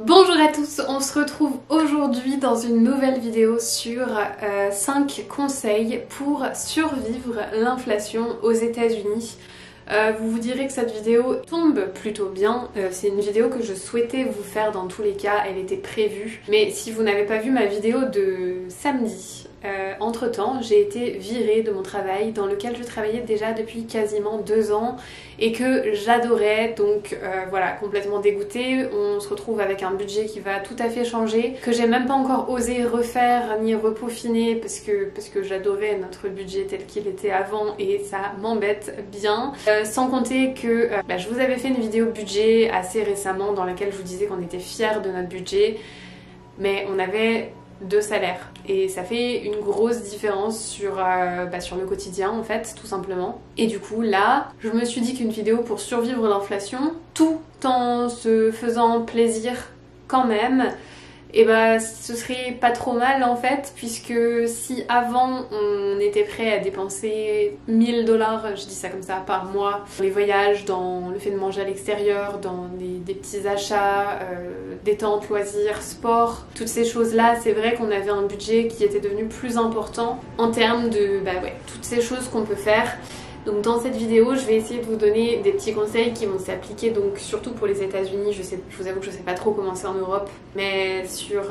Bonjour à tous, on se retrouve aujourd'hui dans une nouvelle vidéo sur 5 conseils pour survivre l'inflation aux États-Unis. Vous vous direz que cette vidéo tombe plutôt bien, c'est une vidéo que je souhaitais vous faire dans tous les cas, elle était prévue. Mais si vous n'avez pas vu ma vidéo de samedi, entre-temps, j'ai été virée de mon travail dans lequel je travaillais déjà depuis quasiment 2 ans et que j'adorais, donc voilà, complètement dégoûtée. On se retrouve avec un budget qui va tout à fait changer, que j'ai même pas encore osé refaire ni repeaufiner parce que j'adorais notre budget tel qu'il était avant et ça m'embête bien. Sans compter que je vous avais fait une vidéo budget assez récemment dans laquelle je vous disais qu'on était fiers de notre budget, mais on avait 2 salaires et ça fait une grosse différence sur le quotidien en fait, tout simplement. Et du coup là je me suis dit qu'une vidéo pour survivre l'inflation tout en se faisant plaisir quand même, et ce serait pas trop mal en fait, puisque si avant on était prêt à dépenser 1000 $, je dis ça comme ça, par mois, dans les voyages, dans le fait de manger à l'extérieur, dans des petits achats, détente, loisirs, sport, toutes ces choses là, c'est vrai qu'on avait un budget qui était devenu plus important en termes de toutes ces choses qu'on peut faire. Donc dans cette vidéo, je vais essayer de vous donner des petits conseils qui vont s'appliquer donc surtout pour les États-Unis. Je vous avoue que je sais pas trop comment c'est en Europe, mais sur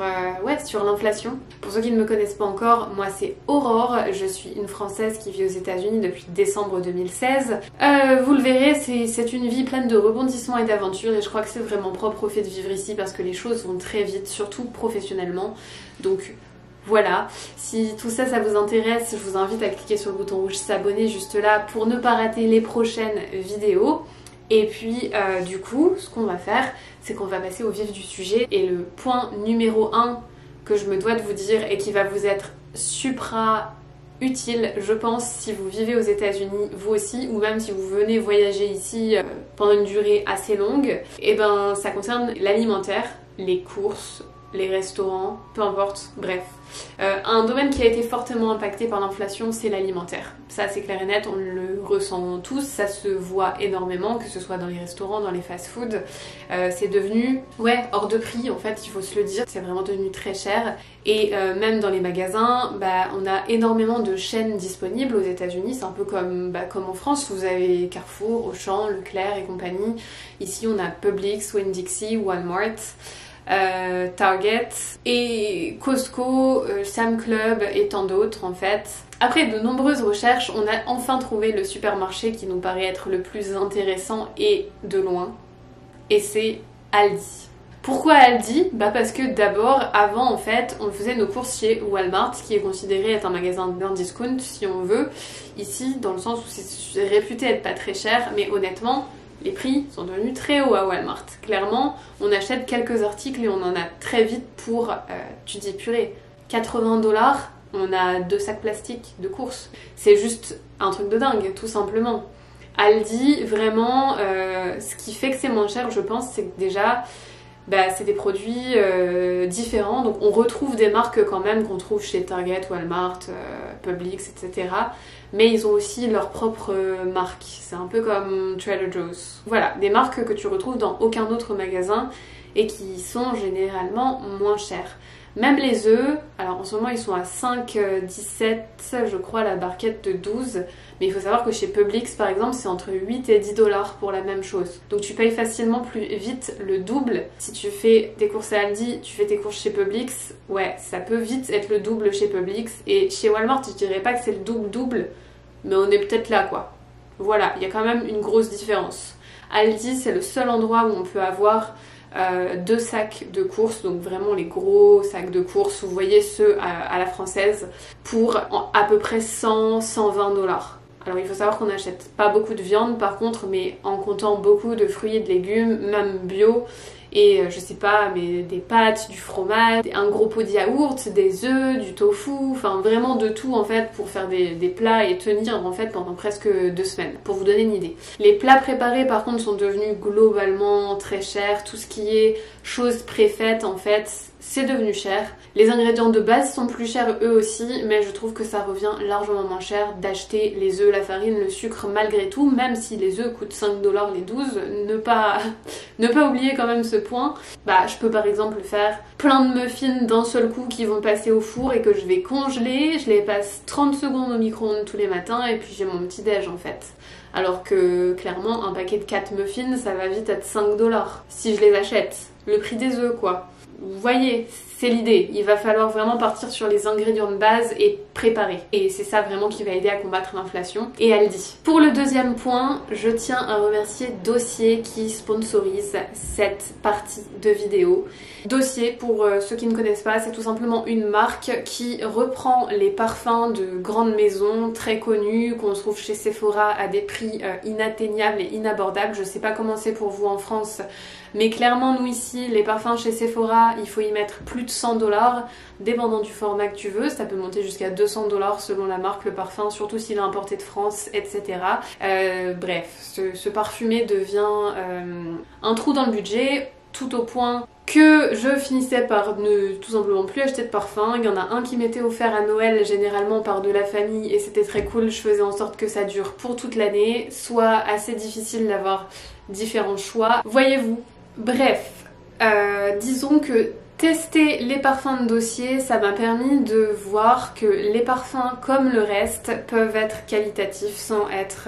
l'inflation. Pour ceux qui ne me connaissent pas encore, moi c'est Aurore, je suis une Française qui vit aux États-Unis depuis décembre 2016. Vous le verrez, c'est une vie pleine de rebondissements et d'aventures et je crois que c'est vraiment propre au fait de vivre ici parce que les choses vont très vite, surtout professionnellement. Donc voilà, si tout ça vous intéresse, je vous invite à cliquer sur le bouton rouge s'abonner juste là pour ne pas rater les prochaines vidéos. Et puis du coup, ce qu'on va faire, c'est qu'on va passer au vif du sujet. Et le point numéro 1 que je me dois de vous dire et qui va vous être supra utile, je pense, si vous vivez aux États-Unis, vous aussi, ou même si vous venez voyager ici pendant une durée assez longue, et ça concerne l'alimentaire, les courses, les restaurants, peu importe, bref. Un domaine qui a été fortement impacté par l'inflation, c'est l'alimentaire. Ça c'est clair et net, on le ressent tous, ça se voit énormément, que ce soit dans les restaurants, dans les fast-foods. C'est devenu, hors de prix en fait, il faut se le dire, c'est vraiment devenu très cher. Et même dans les magasins, on a énormément de chaînes disponibles aux États-Unis, c'est un peu comme en France, vous avez Carrefour, Auchan, Leclerc et compagnie. Ici on a Publix, Winn-Dixie, Walmart, Target et Costco, Sam Club et tant d'autres en fait. Après de nombreuses recherches, on a enfin trouvé le supermarché qui nous paraît être le plus intéressant et de loin, et c'est Aldi. Pourquoi Aldi ? Parce que d'abord, avant en fait, on faisait nos courses chez Walmart, qui est considéré être un magasin d'un discount si on veut, ici dans le sens où c'est réputé être pas très cher, mais honnêtement les prix sont devenus très hauts à Walmart. Clairement, on achète quelques articles et on en a très vite pour, tu dis purée, 80 $, on a 2 sacs plastiques de courses. C'est juste un truc de dingue, tout simplement. Aldi, vraiment, ce qui fait que c'est moins cher, je pense, c'est que déjà, c'est des produits différents. Donc on retrouve des marques quand même qu'on trouve chez Target, Walmart, Publix, etc. Mais ils ont aussi leur propre marque. C'est un peu comme Trader Joe's. Voilà, des marques que tu retrouves dans aucun autre magasin et qui sont généralement moins chères. Même les œufs, alors en ce moment ils sont à 5,17 je crois la barquette de 12, mais il faut savoir que chez Publix par exemple c'est entre 8 et 10 $ pour la même chose. Donc tu payes facilement plus vite le double. Si tu fais tes courses à Aldi, tu fais tes courses chez Publix, ça peut vite être le double chez Publix. Et chez Walmart je dirais pas que c'est le double, mais on est peut-être là quoi. Voilà, il y a quand même une grosse différence. Aldi c'est le seul endroit où on peut avoir 2 sacs de courses, donc vraiment les gros sacs de courses, vous voyez ceux à la française, pour à peu près 100-120 $. Alors il faut savoir qu'on n'achète pas beaucoup de viande par contre, mais en comptant beaucoup de fruits et de légumes, même bio, et je sais pas, mais des pâtes, du fromage, un gros pot de yaourt, des œufs, du tofu, enfin vraiment de tout en fait pour faire des plats et tenir en fait pendant presque 2 semaines, pour vous donner une idée. Les plats préparés par contre sont devenus globalement très chers, tout ce qui est choses préfaites en fait, c'est devenu cher. Les ingrédients de base sont plus chers eux aussi, mais je trouve que ça revient largement moins cher d'acheter les œufs, la farine, le sucre malgré tout, même si les œufs coûtent 5 $ les 12, ne pas oublier quand même ce point. Bah je peux par exemple faire plein de muffins d'un seul coup qui vont passer au four et que je vais congeler, je les passe 30 secondes au micro-ondes tous les matins et puis j'ai mon petit déj en fait. Alors que clairement un paquet de 4 muffins ça va vite être 5 $ si je les achète. Le prix des œufs quoi. Vous voyez, c'est l'idée. Il va falloir vraiment partir sur les ingrédients de base et préparer. Et c'est ça vraiment qui va aider à combattre l'inflation. Et elle dit. Pour le deuxième point, je tiens à remercier Dossier qui sponsorise cette partie de vidéo. Dossier, pour ceux qui ne connaissent pas, c'est tout simplement une marque qui reprend les parfums de grandes maisons très connues qu'on trouve chez Sephora à des prix inatteignables et inabordables. Je sais pas comment c'est pour vous en France, mais clairement nous ici, les parfums chez Sephora, il faut y mettre plus de 100 $, dépendant du format que tu veux. Ça peut monter jusqu'à 200 $ selon la marque, le parfum, surtout s'il est importé de France, etc. Bref, ce parfumé devient un trou dans le budget, tout au point que je finissais par ne tout simplement plus acheter de parfum. Il y en a un qui m'était offert à Noël généralement par de la famille et c'était très cool, je faisais en sorte que ça dure pour toute l'année, soit assez difficile d'avoir différents choix, voyez-vous. Bref, disons que tester les parfums de Dossier, ça m'a permis de voir que les parfums comme le reste peuvent être qualitatifs sans être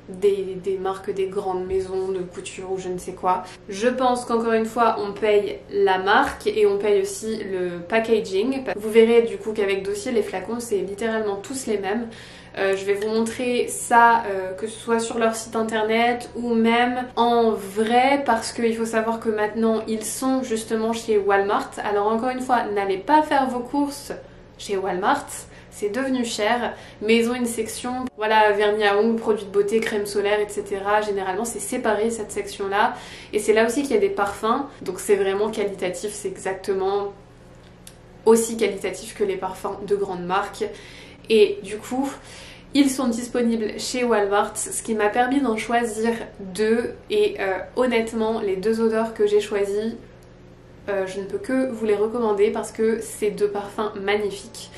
des marques des grandes maisons de couture ou je ne sais quoi. Je pense qu'encore une fois on paye la marque et on paye aussi le packaging. Vous verrez du coup qu'avec Dossier les flacons c'est littéralement tous les mêmes. Je vais vous montrer ça que ce soit sur leur site internet ou même en vrai parce qu'il faut savoir que maintenant ils sont justement chez Walmart. Alors encore une fois, n'allez pas faire vos courses chez Walmart, c'est devenu cher, mais ils ont une section, voilà, vernis à ongles, produits de beauté, crème solaire, etc. Généralement c'est séparé cette section là et c'est là aussi qu'il y a des parfums, donc c'est vraiment qualitatif, c'est exactement aussi qualitatif que les parfums de grandes marques. Et du coup, ils sont disponibles chez Walmart, ce qui m'a permis d'en choisir deux. Et honnêtement, les deux odeurs que j'ai choisies, je ne peux que vous les recommander parce que c'est deux parfums magnifiques.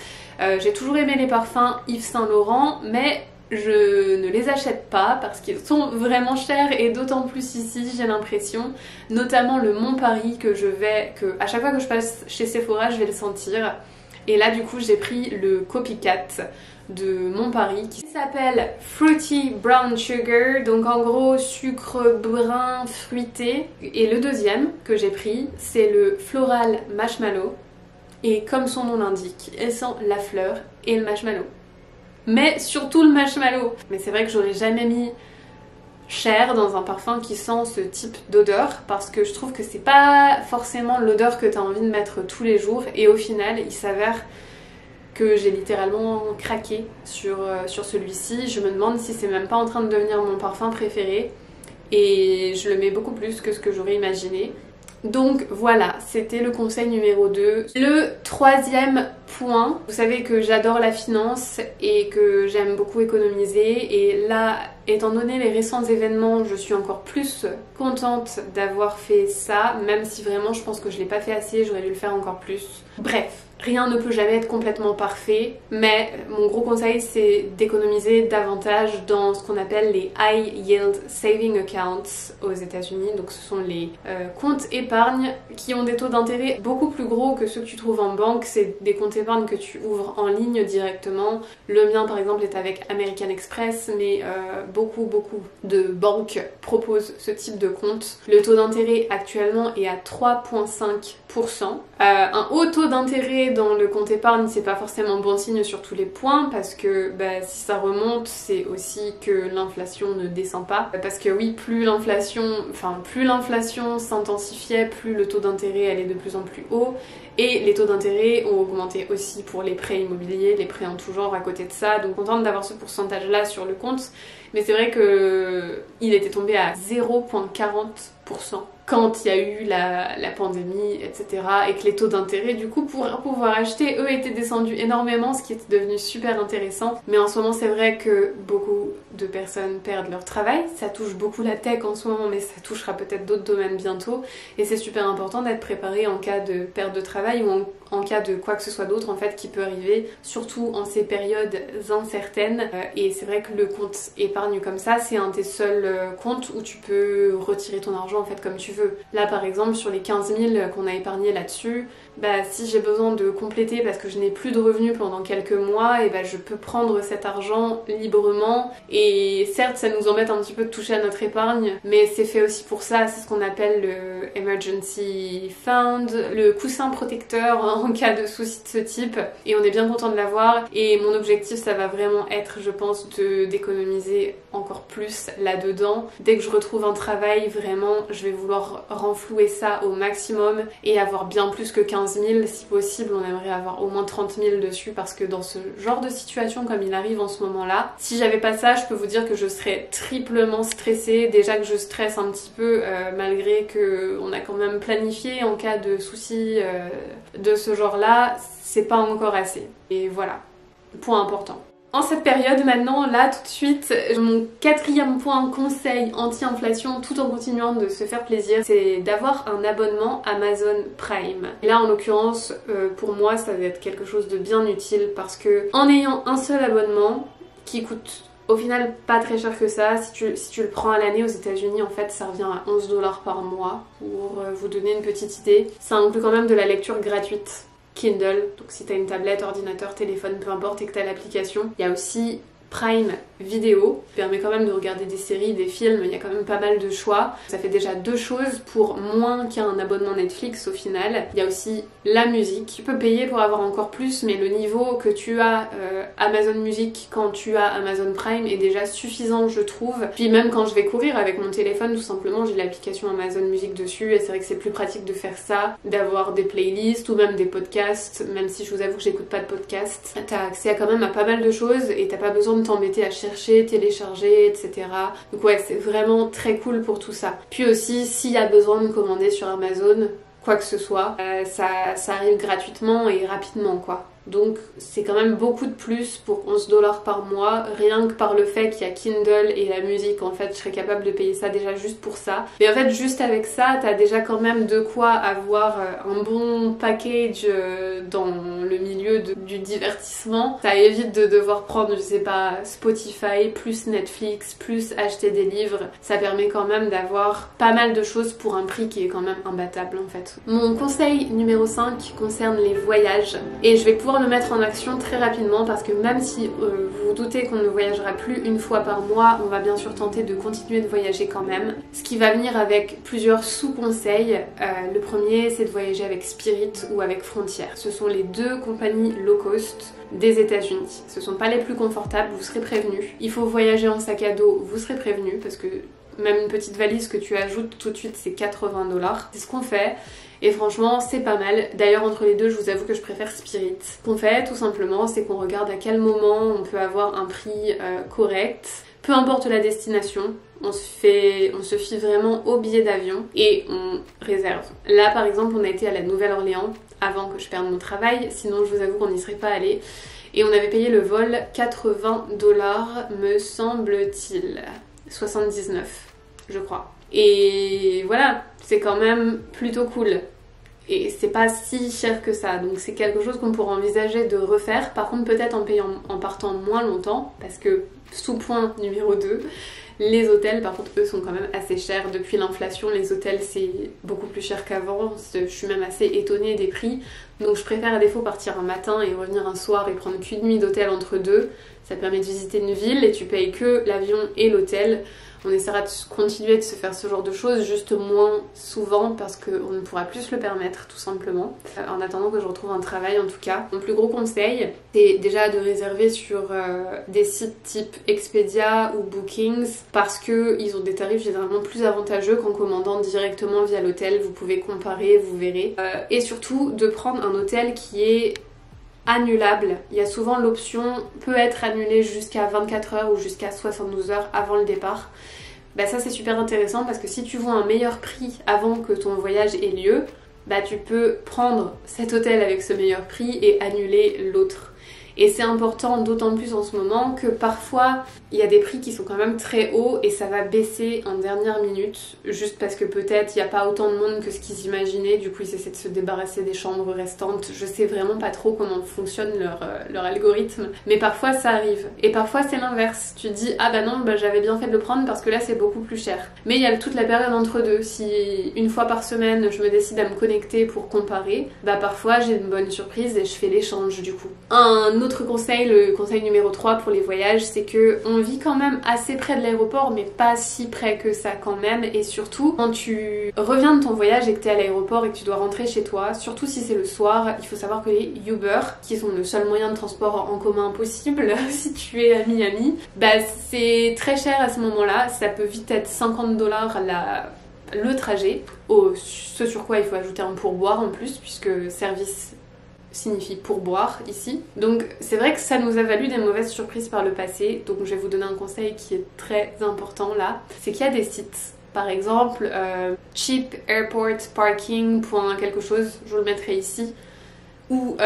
J'ai toujours aimé les parfums Yves Saint Laurent, mais je ne les achète pas parce qu'ils sont vraiment chers et d'autant plus ici j'ai l'impression, notamment le Mont Paris que à chaque fois que je passe chez Sephora je vais le sentir. Et là du coup j'ai pris le Copycat de Mont Paris qui s'appelle Fruity Brown Sugar, donc en gros sucre brun fruité. Et le deuxième que j'ai pris c'est le Floral Marshmallow et comme son nom l'indique, elle sent la fleur et le marshmallow. Mais surtout le marshmallow. Mais c'est vrai que j'aurais jamais mis cher dans un parfum qui sent ce type d'odeur parce que je trouve que c'est pas forcément l'odeur que tu as envie de mettre tous les jours et au final il s'avère que j'ai littéralement craqué sur celui-ci. Je me demande si c'est même pas en train de devenir mon parfum préféré et je le mets beaucoup plus que ce que j'aurais imaginé. Donc voilà, c'était le conseil numéro 2. Le troisième point, vous savez que j'adore la finance et que j'aime beaucoup économiser et là, étant donné les récents événements, je suis encore plus contente d'avoir fait ça, même si vraiment je pense que je l'ai pas fait assez, j'aurais dû le faire encore plus. Bref. Rien ne peut jamais être complètement parfait, mais mon gros conseil c'est d'économiser davantage dans ce qu'on appelle les High Yield Saving Accounts aux États-Unis. Donc ce sont les comptes épargne qui ont des taux d'intérêt beaucoup plus gros que ceux que tu trouves en banque. C'est des comptes épargne que tu ouvres en ligne directement. Le mien par exemple est avec American Express, mais beaucoup de banques proposent ce type de compte. Le taux d'intérêt actuellement est à 3,5%. Un haut taux d'intérêt dans le compte épargne c'est pas forcément bon signe sur tous les points parce que si ça remonte c'est aussi que l'inflation ne descend pas parce que oui plus l'inflation s'intensifiait plus le taux d'intérêt allait de plus en plus haut et les taux d'intérêt ont augmenté aussi pour les prêts immobiliers, les prêts en tout genre à côté de ça, donc contente d'avoir ce pourcentage là sur le compte mais c'est vrai que il était tombé à 0,40% quand il y a eu la pandémie, etc. et que les taux d'intérêt du coup pour pouvoir acheter, eux, étaient descendus énormément, ce qui était devenu super intéressant. Mais en ce moment, c'est vrai que beaucoup de personnes perdent leur travail. Ça touche beaucoup la tech en ce moment, mais ça touchera peut-être d'autres domaines bientôt. Et c'est super important d'être préparé en cas de perte de travail ou en cas de quoi que ce soit d'autre en fait qui peut arriver, surtout en ces périodes incertaines. Et c'est vrai que le compte épargne comme ça, c'est un des seuls comptes où tu peux retirer ton argent en fait comme tu veux. Là par exemple sur les 15 000 qu'on a épargnés là-dessus, bah si j'ai besoin de compléter parce que je n'ai plus de revenus pendant quelques mois, et bah je peux prendre cet argent librement. Et certes ça nous embête un petit peu de toucher à notre épargne, mais c'est fait aussi pour ça. C'est ce qu'on appelle le Emergency Fund, le coussin protecteur en cas de soucis de ce type, et on est bien content de l'avoir. Et mon objectif ça va vraiment être, je pense, d'économiser encore plus là-dedans. Dès que je retrouve un travail, vraiment je vais vouloir renflouer ça au maximum et avoir bien plus que 15 000, si possible on aimerait avoir au moins 30 000 dessus, parce que dans ce genre de situation comme il arrive en ce moment là, si j'avais pas ça, je peux vous dire que je serais triplement stressée. Déjà que je stresse un petit peu malgré que on a quand même planifié en cas de soucis de ce genre là, c'est pas encore assez. Et voilà, point important. En cette période maintenant, là tout de suite, mon quatrième point conseil anti-inflation tout en continuant de se faire plaisir, c'est d'avoir un abonnement Amazon Prime. Et là en l'occurrence, pour moi ça va être quelque chose de bien utile, parce que en ayant un seul abonnement qui coûte au final pas très cher que ça, si tu le prends à l'année aux États-Unis, en fait ça revient à 11 $ par mois, pour vous donner une petite idée. Ça inclut quand même de la lecture gratuite Kindle, donc si t'as une tablette, ordinateur, téléphone, peu importe, et que t'as l'application. Il y a aussi Prime Vidéo, qui permet quand même de regarder des séries, des films, il y a quand même pas mal de choix. Ça fait déjà deux choses pour moins qu'un abonnement Netflix au final. Il y a aussi la musique, tu peux payer pour avoir encore plus, mais le niveau que tu as Amazon Music quand tu as Amazon Prime est déjà suffisant, je trouve. Puis même quand je vais courir avec mon téléphone, tout simplement, j'ai l'application Amazon Music dessus, et c'est vrai que c'est plus pratique de faire ça, d'avoir des playlists ou même des podcasts, même si je vous avoue que j'écoute pas de podcasts. T'as accès quand même à pas mal de choses et t'as pas besoin de t'embêter à chercher, télécharger, etc. Donc ouais, c'est vraiment très cool pour tout ça. Puis aussi, s'il y a besoin de commander sur Amazon quoi que ce soit, ça arrive gratuitement et rapidement quoi. Donc c'est quand même beaucoup de plus pour 11 $ par mois, rien que par le fait qu'il y a Kindle et la musique. En fait je serais capable de payer ça déjà juste pour ça. Mais en fait juste avec ça t'as déjà quand même de quoi avoir un bon package dans le milieu du divertissement. Ça évite de devoir prendre, je sais pas, Spotify plus Netflix plus acheter des livres. Ça permet quand même d'avoir pas mal de choses pour un prix qui est quand même imbattable en fait. Mon conseil numéro 5 concerne les voyages, et je vais pouvoir le mettre en action très rapidement, parce que même si vous vous doutez qu'on ne voyagera plus une fois par mois, on va bien sûr tenter de continuer de voyager quand même. Ce qui va venir avec plusieurs sous-conseils. Le premier, c'est de voyager avec Spirit ou avec Frontier. Ce sont les deux compagnies low cost des États-Unis. Ce sont pas les plus confortables, vous serez prévenus. Il faut voyager en sac à dos, vous serez prévenus, parce que même une petite valise que tu ajoutes tout de suite, c'est 80 $. C'est ce qu'on fait. Et franchement, c'est pas mal. D'ailleurs, entre les deux, je vous avoue que je préfère Spirit. Ce qu'on fait, tout simplement, c'est qu'on regarde à quel moment on peut avoir un prix correct. Peu importe la destination, on se fie vraiment au billet d'avion et on réserve. Là, par exemple, on a été à la Nouvelle-Orléans avant que je perde mon travail. Sinon, je vous avoue qu'on n'y serait pas allé. Et on avait payé le vol 80 $, me semble-t-il. 79, je crois. Et voilà, c'est quand même plutôt cool. Et c'est pas si cher que ça, donc c'est quelque chose qu'on pourrait envisager de refaire. Par contre, peut-être en partant moins longtemps, parce que sous-point numéro 2, les hôtels, par contre, eux sont quand même assez chers. Depuis l'inflation, les hôtels c'est beaucoup plus cher qu'avant. Je suis même assez étonnée des prix. Donc je préfère à défaut partir un matin et revenir un soir et prendre qu'une nuit d'hôtel entre deux. Ça te permet de visiter une ville et tu payes que l'avion et l'hôtel. On essaiera de continuer de se faire ce genre de choses, juste moins souvent, parce qu'on ne pourra plus se le permettre tout simplement. En attendant que je retrouve un travail en tout cas. Mon plus gros conseil, c'est déjà de réserver sur des sites type Expedia ou Bookings, parce qu'ils ont des tarifs généralement plus avantageux qu'en commandant directement via l'hôtel. Vous pouvez comparer, vous verrez. Et surtout de prendre un hôtel qui est annulable. Il y a souvent l'option peut être annulée jusqu'à 24 heures ou jusqu'à 72 heures avant le départ. bah ça c'est super intéressant parce que si tu vois un meilleur prix avant que ton voyage ait lieu, bah tu peux prendre cet hôtel avec ce meilleur prix et annuler l'autre. Et c'est important d'autant plus en ce moment que parfois il y a des prix qui sont quand même très hauts et ça va baisser en dernière minute juste parce que peut-être il n'y a pas autant de monde que ce qu'ils imaginaient, du coup ils essaient de se débarrasser des chambres restantes. Je sais vraiment pas trop comment fonctionne leur algorithme, mais parfois ça arrive. Et parfois c'est l'inverse, tu te dis ah bah non bah j'avais bien fait de le prendre parce que là c'est beaucoup plus cher. Mais il y a toute la période entre deux, si une fois par semaine je me décide à me connecter pour comparer, bah parfois j'ai une bonne surprise et je fais l'échange du coup. Un autre conseil, le conseil numéro 3 pour les voyages, c'est que on vit quand même assez près de l'aéroport mais pas si près que ça quand même, et surtout quand tu reviens de ton voyage et que tu es à l'aéroport et que tu dois rentrer chez toi, surtout si c'est le soir, il faut savoir que les Uber, qui sont le seul moyen de transport en commun possible si tu es à Miami, bah c'est très cher à ce moment-là, ça peut vite être 50 $ le trajet, ce sur quoi il faut ajouter un pourboire en plus puisque service signifie pourboire ici. Donc c'est vrai que ça nous a valu des mauvaises surprises par le passé, donc je vais vous donner un conseil qui est très important là, c'est qu'il y a des sites, par exemple cheapairportparking. quelque chose, je vous le mettrai ici, ou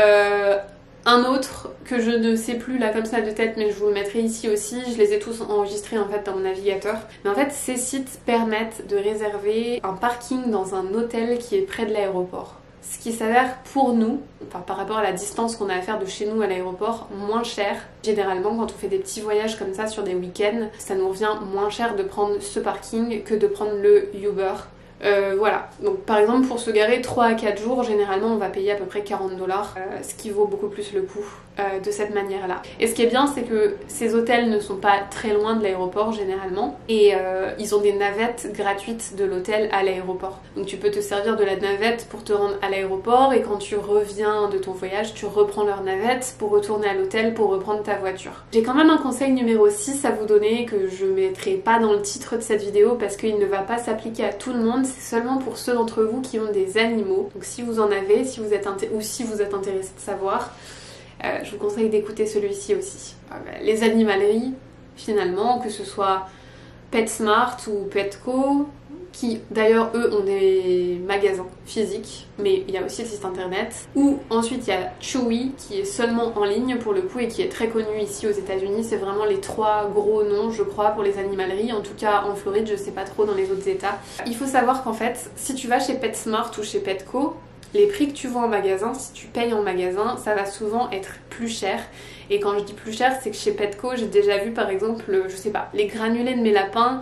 un autre que je ne sais plus là comme ça de tête mais je vous le mettrai ici aussi, je les ai tous enregistrés en fait dans mon navigateur. Mais en fait ces sites permettent de réserver un parking dans un hôtel qui est près de l'aéroport. Ce qui s'avère pour nous, enfin par rapport à la distance qu'on a à faire de chez nous à l'aéroport, moins cher. Généralement quand on fait des petits voyages comme ça sur des week-ends, ça nous revient moins cher de prendre ce parking que de prendre le Uber. Voilà, donc par exemple pour se garer 3 à 4 jours, généralement on va payer à peu près 40 $, ce qui vaut beaucoup plus le coup de cette manière là. Et ce qui est bien c'est que ces hôtels ne sont pas très loin de l'aéroport généralement, et ils ont des navettes gratuites de l'hôtel à l'aéroport. Donc tu peux te servir de la navette pour te rendre à l'aéroport, et quand tu reviens de ton voyage tu reprends leur navette pour retourner à l'hôtel pour reprendre ta voiture. J'ai quand même un conseil numéro 6 à vous donner que je mettrai pas dans le titre de cette vidéo parce qu'il ne va pas s'appliquer à tout le monde, c'est seulement pour ceux d'entre vous qui ont des animaux. Donc si vous en avez, si vous êtes intéressé de savoir, je vous conseille d'écouter celui-ci aussi. Les animaleries, finalement, que ce soit PetSmart ou Petco, qui d'ailleurs eux ont des magasins physiques, mais il y a aussi le site internet. Ou ensuite il y a Chewy qui est seulement en ligne pour le coup et qui est très connu ici aux États-Unis. C'est vraiment les 3 gros noms je crois pour les animaleries, en tout cas en Floride, je sais pas trop dans les autres états. Il faut savoir qu'en fait si tu vas chez PetSmart ou chez Petco, les prix que tu vois en magasin, si tu payes en magasin, ça va souvent être plus cher. Et quand je dis plus cher, c'est que chez Petco, j'ai déjà vu par exemple, je sais pas, les granulés de mes lapins,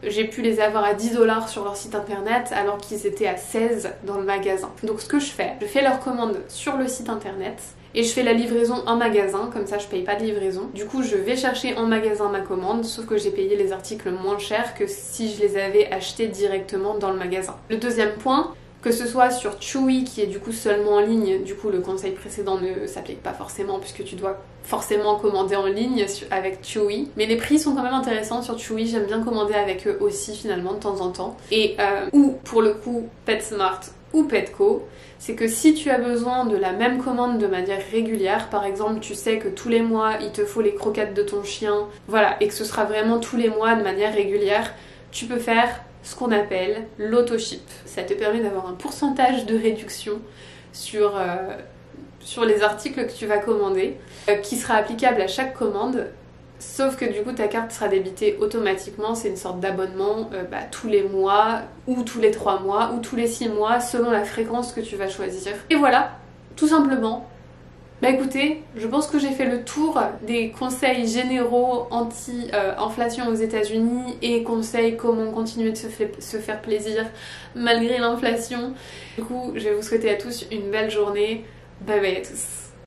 j'ai pu les avoir à 10 $ sur leur site internet alors qu'ils étaient à 16 dans le magasin. Donc ce que je fais leur commande sur le site internet et je fais la livraison en magasin, comme ça je paye pas de livraison. Du coup je vais chercher en magasin ma commande, sauf que j'ai payé les articles moins cher que si je les avais achetés directement dans le magasin. Le deuxième point, que ce soit sur Chewy qui est du coup seulement en ligne, du coup le conseil précédent ne s'applique pas forcément puisque tu dois forcément commander en ligne avec Chewy, mais les prix sont quand même intéressants sur Chewy, j'aime bien commander avec eux aussi finalement de temps en temps. Et ou pour le coup PetSmart ou Petco, c'est que si tu as besoin de la même commande de manière régulière, par exemple tu sais que tous les mois il te faut les croquettes de ton chien, voilà, et que ce sera vraiment tous les mois de manière régulière, tu peux faire ce qu'on appelle l'auto-ship. Ça te permet d'avoir un pourcentage de réduction sur les articles que tu vas commander, qui sera applicable à chaque commande, sauf que du coup ta carte sera débitée automatiquement, c'est une sorte d'abonnement tous les mois, ou tous les 3 mois, ou tous les 6 mois, selon la fréquence que tu vas choisir. Et voilà, tout simplement. Bah écoutez, je pense que j'ai fait le tour des conseils généraux anti-inflation aux États-Unis et conseils comment continuer de se faire plaisir malgré l'inflation. Du coup, je vais vous souhaiter à tous une belle journée. Bye bye à tous.